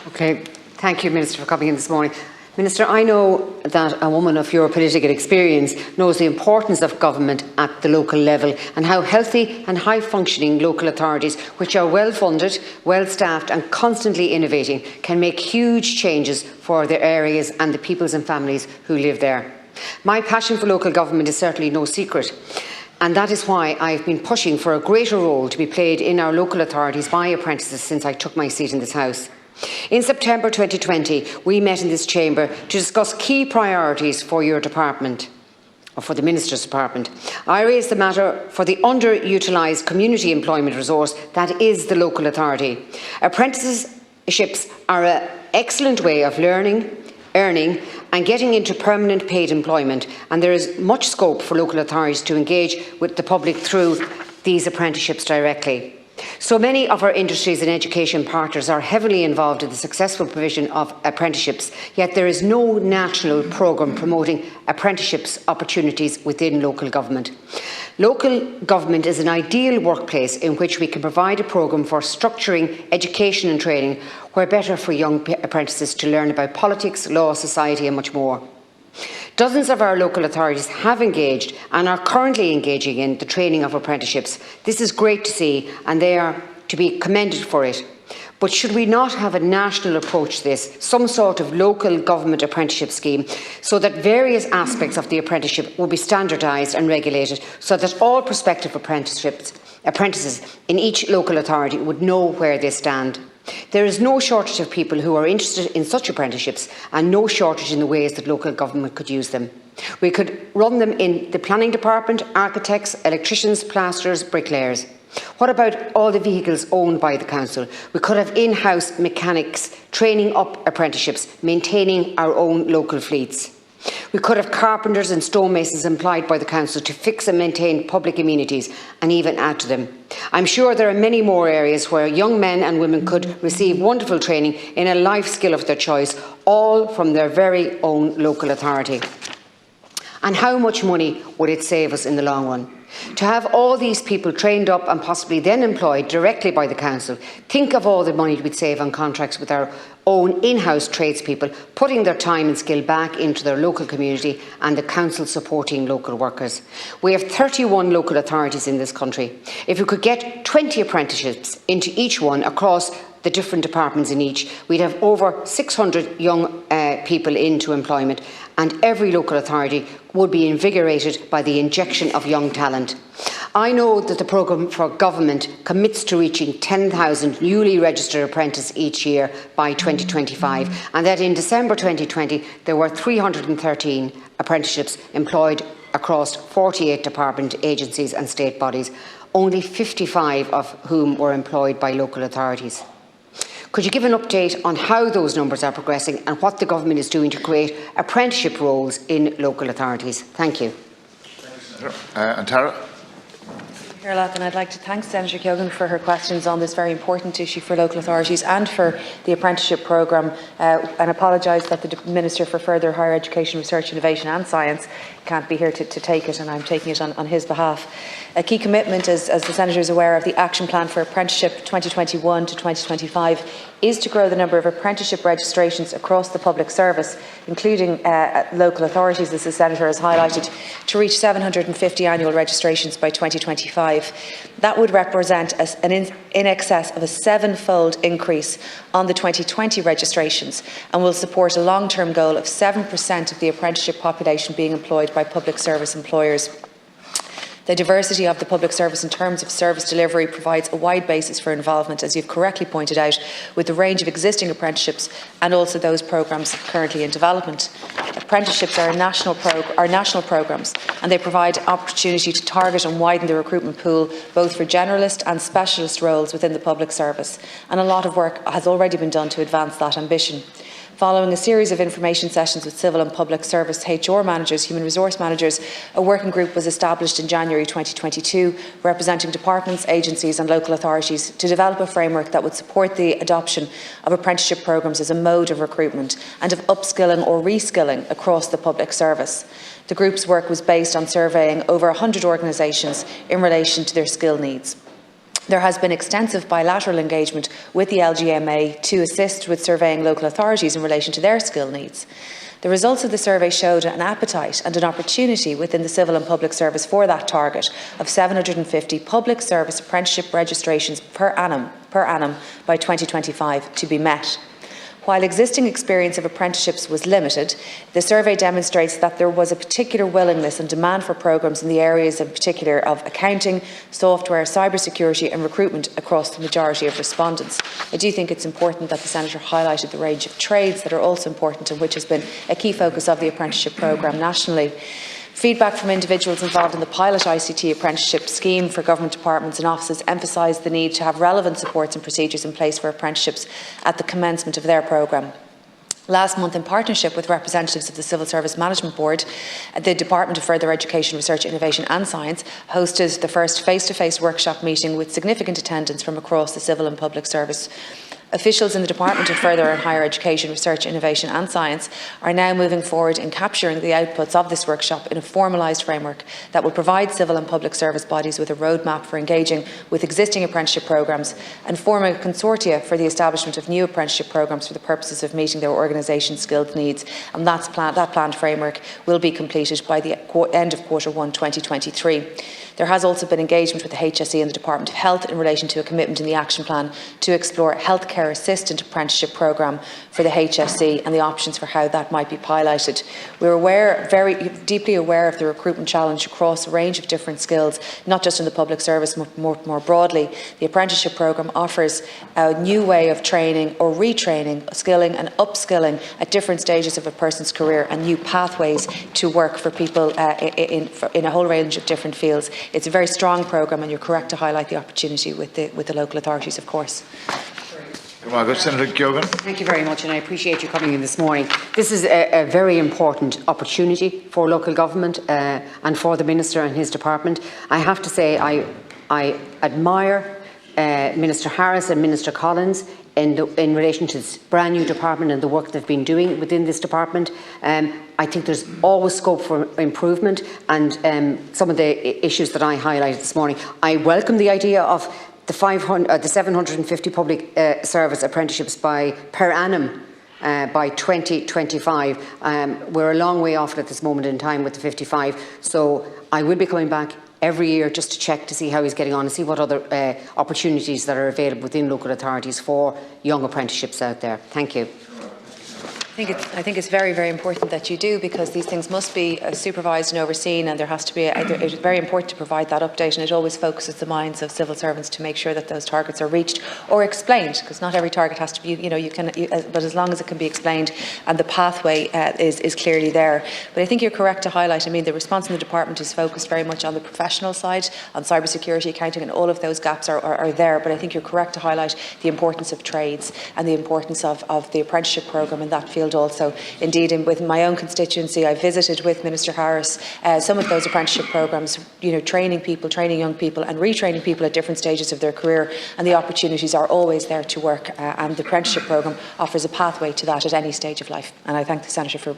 Okay, thank you, Minister, for coming in this morning. Minister, I know that a woman of your political experience knows the importance of government at the local level and how healthy and high-functioning local authorities, which are well-funded, well-staffed and constantly innovating, can make huge changes for their areas and the peoples and families who live there. My passion for local government is certainly no secret, and that is why I have been pushing for a greater role to be played in our local authorities by apprentices since I took my seat in this House. In September 2020, we met in this chamber to discuss key priorities for your department, or for the Minister's department. I raised the matter for the under-utilised community employment resource that is the local authority. Apprenticeships are an excellent way of learning, earning and getting into permanent paid employment, and there is much scope for local authorities to engage with the public through these apprenticeships directly. So many of our industries and education partners are heavily involved in the successful provision of apprenticeships, yet there is no national programme promoting apprenticeships opportunities within local government. Local government is an ideal workplace in which we can provide a programme for structuring education and training, where better for young apprentices to learn about politics, law, society and much more. Dozens of our local authorities have engaged and are currently engaging in the training of apprenticeships. This is great to see and they are to be commended for it. But should we not have a national approach to this, some sort of local government apprenticeship scheme, so that various aspects of the apprenticeship will be standardised and regulated, so that all prospective apprentices in each local authority would know where they stand? There is no shortage of people who are interested in such apprenticeships and no shortage in the ways that local government could use them. We could run them in the planning department, architects, electricians, plasterers, bricklayers. What about all the vehicles owned by the council? We could have in-house mechanics training up apprenticeships, maintaining our own local fleets. We could have carpenters and stonemasons employed by the council to fix and maintain public amenities and even add to them. I'm sure there are many more areas where young men and women could receive wonderful training in a life skill of their choice, all from their very own local authority. And how much money would it save us in the long run? To have all these people trained up and possibly then employed directly by the council. Think of all the money we'd save on contracts with our own in-house tradespeople, putting their time and skill back into their local community and the council supporting local workers. We have 31 local authorities in this country. If we could get 20 apprenticeships into each one across the different departments in each, we'd have over 600 young people into employment, and every local authority would be invigorated by the injection of young talent. I know that the programme for government commits to reaching 10,000 newly registered apprentices each year by 2025, and that in December 2020 there were 313 apprenticeships employed across 48 department agencies and state bodies, only 55 of whom were employed by local authorities. Could you give an update on how those numbers are progressing and what the government is doing to create apprenticeship roles in local authorities? Thank you. And Tara? And I'd like to thank Senator Keogan for her questions on this very important issue for local authorities and for the apprenticeship programme, and apologise that the Minister for Further Higher Education, Research, Innovation and Science can't be here to take it, and I'm taking it on his behalf. A key commitment, as the Senator is aware of, the Action Plan for Apprenticeship 2021 to 2025 is to grow the number of apprenticeship registrations across the public service, including local authorities, as the Senator has highlighted, to reach 750 annual registrations by 2025. That would represent in excess of a 7-fold increase on the 2020 registrations, and will support a long-term goal of 7% of the apprenticeship population being employed by public service employers. The diversity of the public service in terms of service delivery provides a wide basis for involvement, as you've correctly pointed out, with the range of existing apprenticeships and also those programmes currently in development. Apprenticeships are national programmes, and they provide opportunity to target and widen the recruitment pool both for generalist and specialist roles within the public service, and a lot of work has already been done to advance that ambition. Following a series of information sessions with civil and public service HR managers, human resource managers, a working group was established in January 2022, representing departments, agencies and local authorities, to develop a framework that would support the adoption of apprenticeship programmes as a mode of recruitment and of upskilling or reskilling across the public service. The group's work was based on surveying over 100 organisations in relation to their skill needs. There has been extensive bilateral engagement with the LGMA to assist with surveying local authorities in relation to their skill needs. The results of the survey showed an appetite and an opportunity within the civil and public service for that target of 750 public service apprenticeship registrations per annum by 2025 to be met. While existing experience of apprenticeships was limited, the survey demonstrates that there was a particular willingness and demand for programmes in the areas in particular of accounting, software, cybersecurity and recruitment across the majority of respondents. I do think it's important that the Senator highlighted the range of trades that are also important and which has been a key focus of the apprenticeship programme nationally. Feedback from individuals involved in the pilot ICT apprenticeship scheme for government departments and offices emphasised the need to have relevant supports and procedures in place for apprenticeships at the commencement of their programme. Last month, in partnership with representatives of the Civil Service Management Board, the Department of Further Education, Research, Innovation and Science hosted the first face-to-face workshop meeting with significant attendance from across the civil and public service. Officials in the Department of Further and Higher Education, Research, Innovation and Science are now moving forward in capturing the outputs of this workshop in a formalised framework that will provide civil and public service bodies with a roadmap for engaging with existing apprenticeship programmes and forming a consortia for the establishment of new apprenticeship programmes for the purposes of meeting their organisation's skilled needs. And that planned framework will be completed by the end of Q1 2023. There has also been engagement with the HSE and the Department of Health in relation to a commitment in the action plan to explore a healthcare assistant apprenticeship programme for the HSE and the options for how that might be piloted. We're very deeply aware of the recruitment challenge across a range of different skills, not just in the public service, but more broadly. The apprenticeship programme offers a new way of training or retraining, skilling and upskilling at different stages of a person's career and new pathways to work for people in a whole range of different fields. It's a very strong programme, and you're correct to highlight the opportunity with the local authorities, of course. Senator Keogan. Thank you very much, and I appreciate you coming in this morning. This is a very important opportunity for local government and for the Minister and his department. I have to say I admire Minister Harris and Minister Collins in relation to this brand new department and the work they've been doing within this department. I think there's always scope for improvement, and some of the issues that I highlighted this morning. I welcome the idea of the 750 public service apprenticeships per annum by 2025. We're a long way off at this moment in time with the 55, so I will be coming back every year just to check to see how he's getting on and see what other opportunities that are available within local authorities for young apprenticeships out there. Thank you. I think it's very, very important that you do, because these things must be supervised and overseen, and there has to be it is very important to provide that update, and it always focuses the minds of civil servants to make sure that those targets are reached or explained, because not every target has to be, but as long as it can be explained and the pathway is clearly there. But I think you're correct to highlight, the response in the department is focused very much on the professional side, on cybersecurity, accounting, and all of those gaps are there. But I think you're correct to highlight the importance of trades and the importance of the apprenticeship programme in that field also. Indeed, with my own constituency, I visited with Minister Harris some of those apprenticeship programmes, training young people and retraining people at different stages of their career, and the opportunities are always there to work, and the apprenticeship programme offers a pathway to that at any stage of life. And I thank the Senator for